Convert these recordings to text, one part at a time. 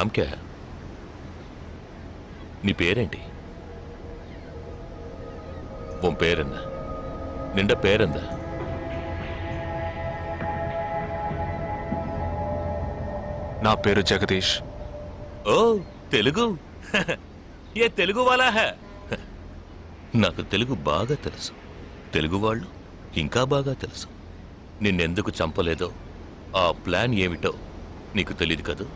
నామ్ క్యా హై? నీ పేరేంటి? ఉన్ పేరెన్న? నిండా పేరెంద? నా పేరు జగదీష్. ఓ తెలుగు. ఏ తెలుగు వాలా హై? నాకు తెలుగు బాగా తెలుసు. తెలుగు వాళ్ళు ఇంకా బాగా తెలుసు. నిన్నెందుకు చంపలేదో, ఆ ప్లాన్ ఏమిటో నీకు తెలియదు కదూ.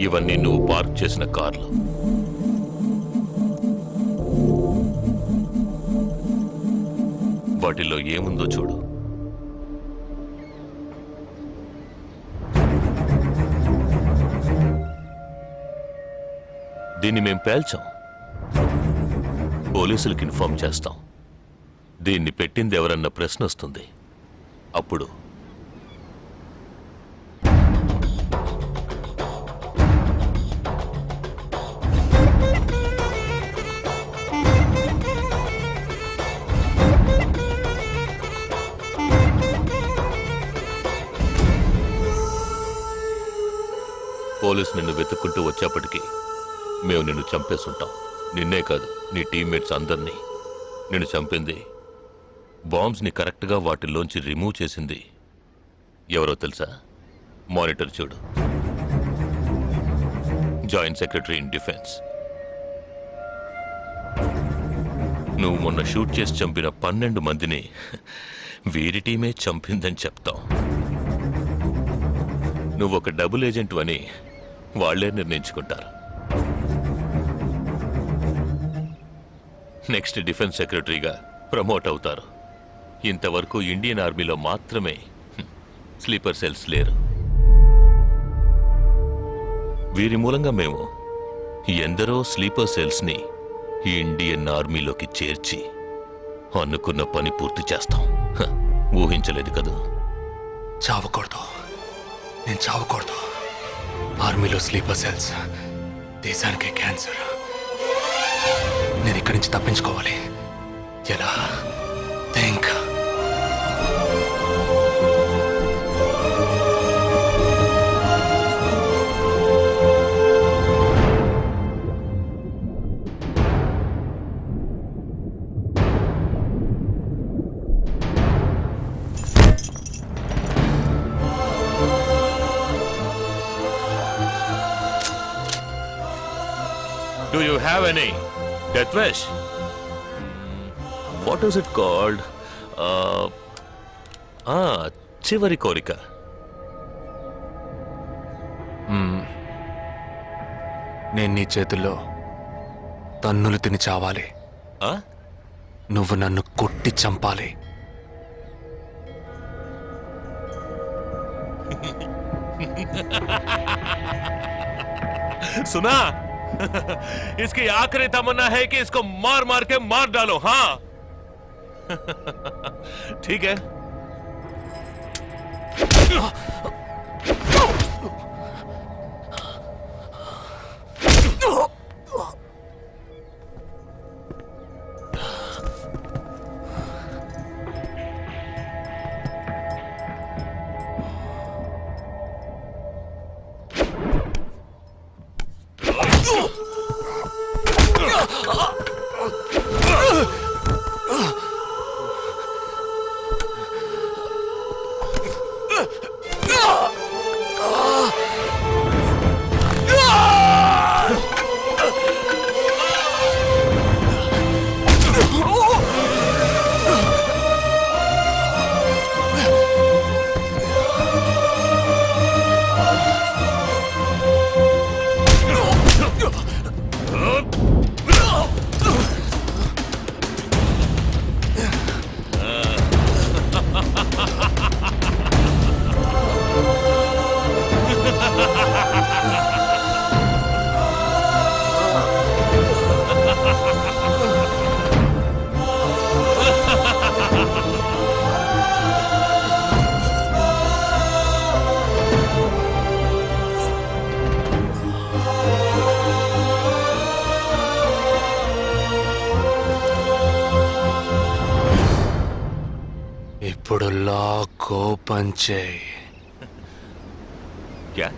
ఇవన్నీ నువ్వు పార్క్ చేసిన కార్లు. వాటిల్లో ఏముందో చూడు. దీన్ని మేం పేల్చాం. పోలీసులకు ఇన్ఫార్మ్ చేస్తాం. దీన్ని పెట్టింది ఎవరన్న ప్రశ్న వస్తుంది. అప్పుడు పోలీసు నిన్ను వెతుక్కుంటూ వచ్చేప్పటికీ మేము నిన్ను చంపేసుంటాం. నిన్నే కాదు, నీ టీమ్మేట్స్ అందరినీ. నిన్ను చంపింది, బాంబ్స్ని కరెక్ట్గా వాటిల్లోంచి రిమూవ్ చేసింది ఎవరో తెలుసా? మానిటర్ చూడు. Joint secretary in defence. నువ్వు మొన్న షూట్ చేసి చంపిన 12 మందిని వీరి టీమే చంపిందని చెప్తాం. నువ్వు ఒక డబుల్ ఏజెంట్ అని వాళ్లే నిర్ణయించుకుంటారు. నెక్స్ట్ డిఫెన్స్ సెక్రటరీగా ప్రమోట్ అవుతారు. ఇంతవరకు ఇండియన్ ఆర్మీలో మాత్రమే స్లీపర్ సెల్స్ లేరు. వీరి మూలంగా మేము ఎందరో స్లీపర్ సెల్స్ని ఇండియన్ ఆర్మీలోకి చేర్చి అనుకున్న పని పూర్తి చేస్తాం. ఊహించలేదు కదూ. చావకూడదు, నేను చావకూడదు. ఆర్మీలో స్లీపర్ సెల్స్ దేశానికే క్యాన్సర్. నేను ఇక్కడి నుంచి తప్పించుకోవాలి. ఎలా? Think. Do you have any death wish? What is it called? చివరి కోరిక. నేను నీ చేతుల్లో తన్నులు తిని చావాలి. నువ్వు నన్ను కొట్టి చంపాలి. सुना? इसकी आखिरी तमन्ना है कि इसको मार मार के मार डालो. हाँ ठीक है. లాక్ ఓపెన్ చేయి. క్యా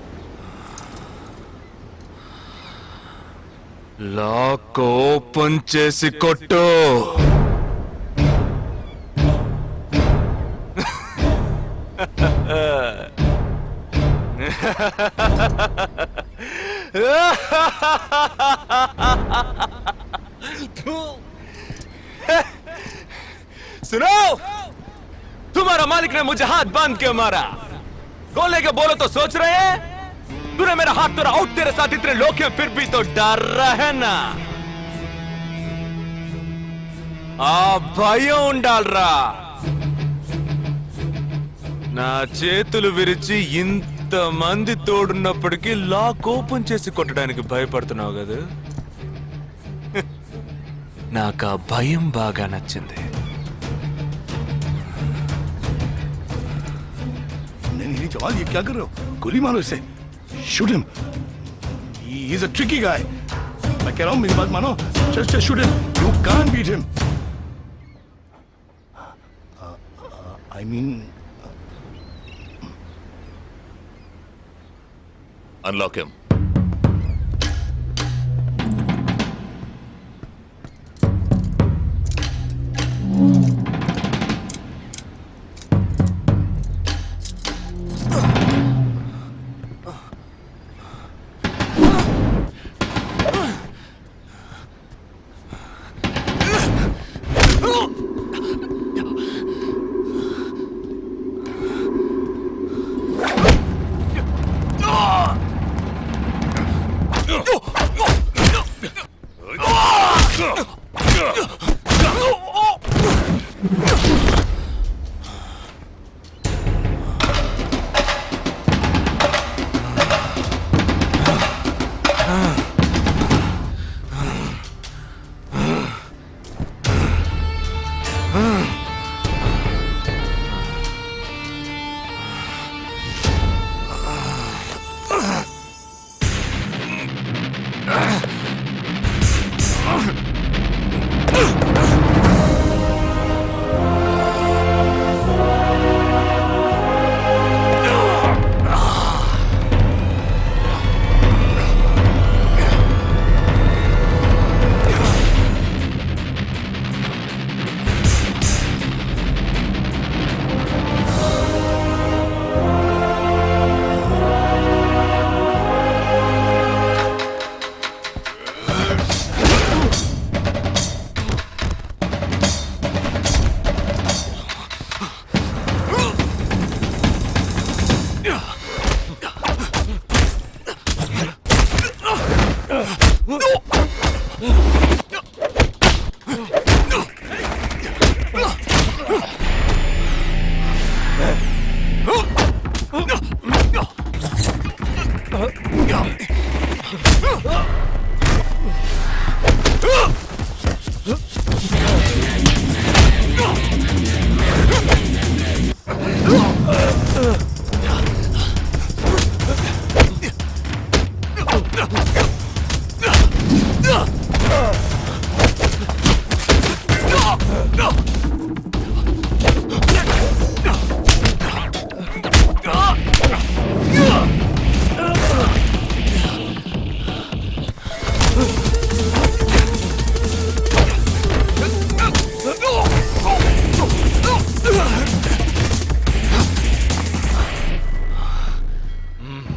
లాక్ ఓపెన్ చేసి కొట్టు. सुनो, तुम्हारा मालिक ने मुझे हाथ बांध के मारा. कौन लेके बोलो तो सोच रहे हैं? तूने मेरा हाथ तोड़ा आउट, तेरे साथ इतने लोग हैं फिर भी तो डर रहा है ना. आ భయం ఉండాలరా. నా చేతులు విరిచి ఇంతమంది తోడున్నప్పటికీ లాక్ ఓపెన్ చేసి కొట్టడానికి భయపడుతున్నావు కదా. నాకు ఆ భయం బాగా నచ్చింది. नहीं जवान, ये क्या कर रहे हो? गोली मारो इसे. Shoot him. He is a tricky guy. मैं कह रहा हूं मेरी बात मानो. Just shoot him. You can't beat him. I mean unlock him.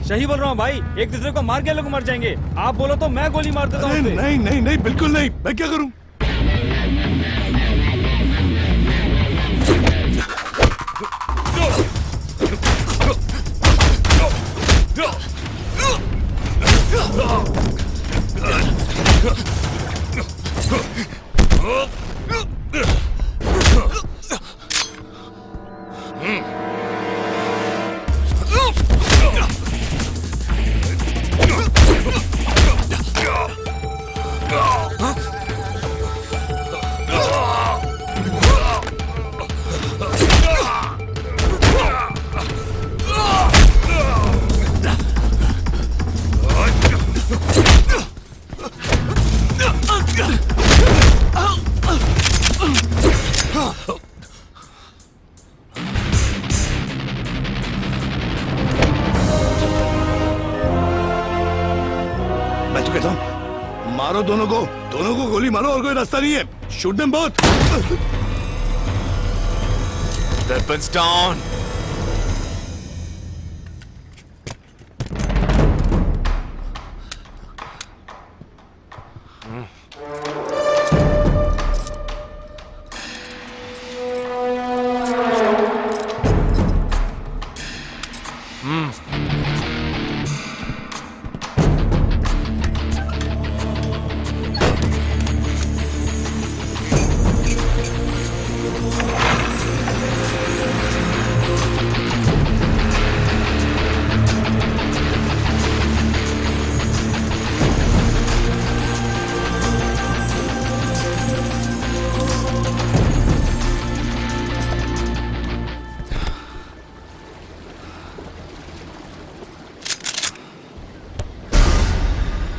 सही बोल रहा हूँ भाई, एक दूसरे को मार के लोग मर जाएंगे. आप बोलो तो मैं गोली मार देता हूँ. नहीं नहीं नहीं नहीं, बिल्कुल नहीं. मैं क्या करूं? कसम मारो दोनों को गोली मारो और कोई रास्ता नहीं है shoot them both Weapons down.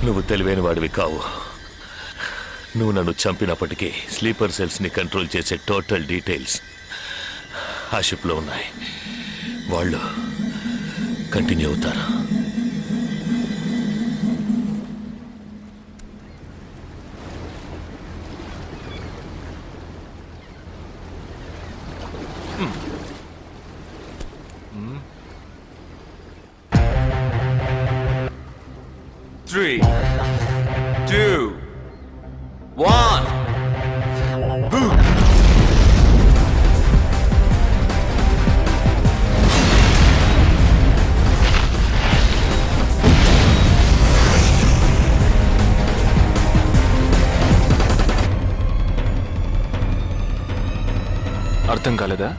నువ్వు తెలివైన వాడివి కావు. నువ్వు నన్ను చంపినప్పటికీ స్లీపర్ సెల్స్ని కంట్రోల్ చేసే టోటల్ డీటెయిల్స్ ఆ షిప్లో ఉన్నాయి. వాళ్ళు కంటిన్యూ అవుతారు. Three, two, one. Boom. అర్థం కాలేదా?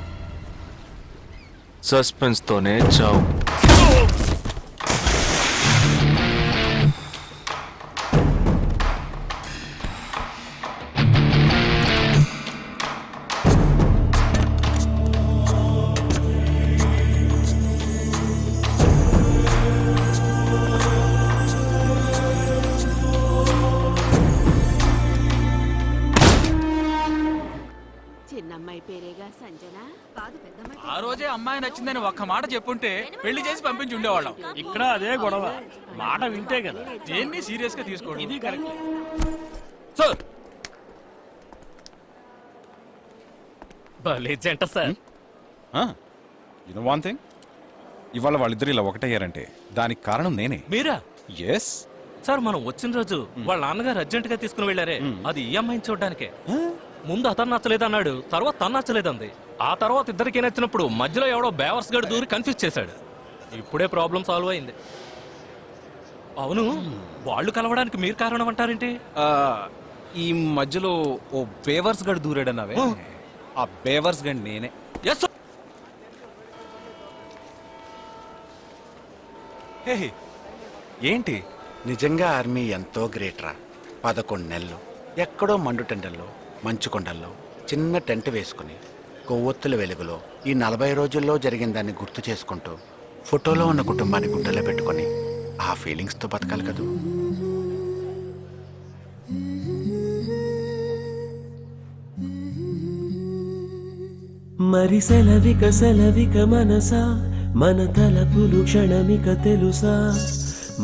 సస్పెన్స్ తోనే చావు. చిన్నమ్మాయి పేరేగా సంజన కాదు పెద్దమ్మాయి ఆ రోజే అమ్మాయి నచ్చిందని ఒక్క మాట చెప్పుంటే పెళ్లి చేసి పంపించి ఉండేవాళ్ళం. ఇక్కడ అదే గొడవ మాట వింటే కదా దేన్ని సీరియస్ గా తీసుకోండి. ఇది కరెక్ట్. Sir. భలే జంట సార్. యునో వన్ థింగ్, ఇవాళ వాళ్ళిద్దరు ఇలా ఒకటయ్యారంటే దానికి కారణం నేనే. మీరా? ఎస్ సార్ మనం వచ్చిన రోజు వాళ్ళ నాన్నగారు అర్జెంట్ గా తీసుకుని వెళ్ళారే, అది ఈ అమ్మాయిని చూడడానికే. ముందు అతను నచ్చలేదన్నాడు, తర్వాత తను నచ్చలేదంది. ఆ తర్వాత ఇద్దరికి నచ్చినప్పుడు మధ్యలో ఎవడో బేవర్స్ గడు దూరి కన్ఫ్యూజ్ చేశాడు. ఇప్పుడే ప్రాబ్లం సాల్వ్ అయింది. అవును, వాళ్ళు కలవడానికి మీరు కారణం అంటారేంటి? ఈ మధ్యలో ఓ బేవర్స్ గడు దూరాడన్నావే, ఆ బేవర్స్ గడ్ నేనే. ఎస్ హే, ఏంటి? నిజంగా ఆర్మీ ఎంతో గ్రేట్ రా. 11 నెలలు ఎక్కడో మండుటెండల్లో మంచు కొండల్లో చిన్న టెంట్ వేసుకుని కొవ్వొత్తుల వెలుగులో ఈ 40 రోజుల్లో జరిగిన దాన్ని గుర్తు చేసుకుంటూ ఫోటోలో ఉన్న కుటుంబాన్ని గుండెలో పెట్టుకొని ఆ ఫీలింగ్స్తో బతకాలి కదూ. మరి సెలవిక మనసా మన తలపులు క్షణమిక తెలుసా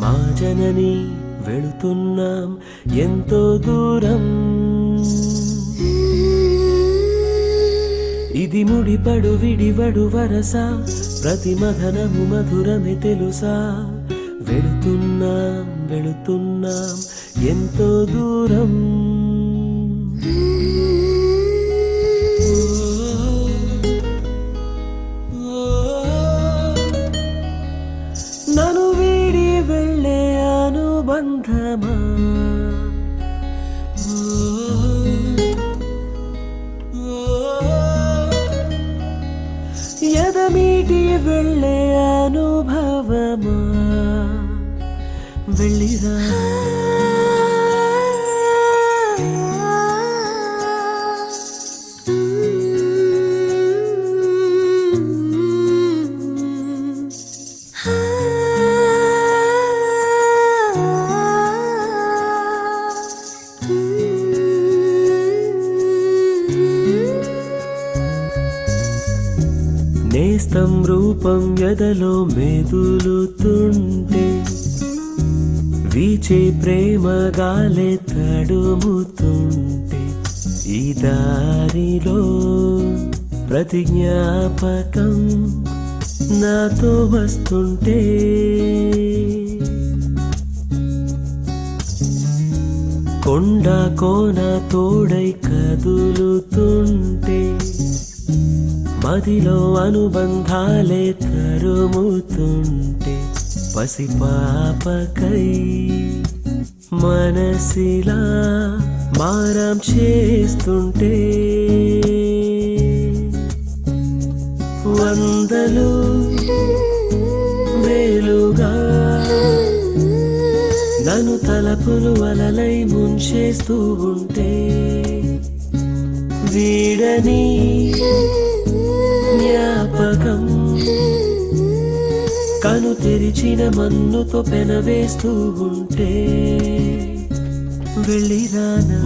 మా జనని వెళుతున్నాం ఎంతో దూరం. ఇది ముడిపడు విడివడు వరస ప్రతి మధనము మధురమే తెలుసా వెళుతున్నాం ఎంతో దూరం. నన్ను వీడి వెళ్ళే అనుబంధమా ఎదమీటి వెళ్ళే అనుభవమా వెళ్ళిరా. నేస్తం రూపం ఎదలో మెదులుతుంటే వీచే ప్రేమ గాలే తడుముతుంటే ఈ దారిలో ప్రతి జ్ఞాపకం నాతో వస్తుంటే కొండ కోన తోడై కదులుతుంటే మదిలో అనుబంధాలే తరుముతుంటే పసిపాపకై మనసిలా మారం చేస్తుంటే వందలు వేలుగా నన్ను తలపులు అలలై ముంచేస్తూ ఉంటే వీడని జ్ఞాపకం కను తెరిచిన మన్నుతో పెనవేస్తూ ఉంటే వెళ్ళిరానా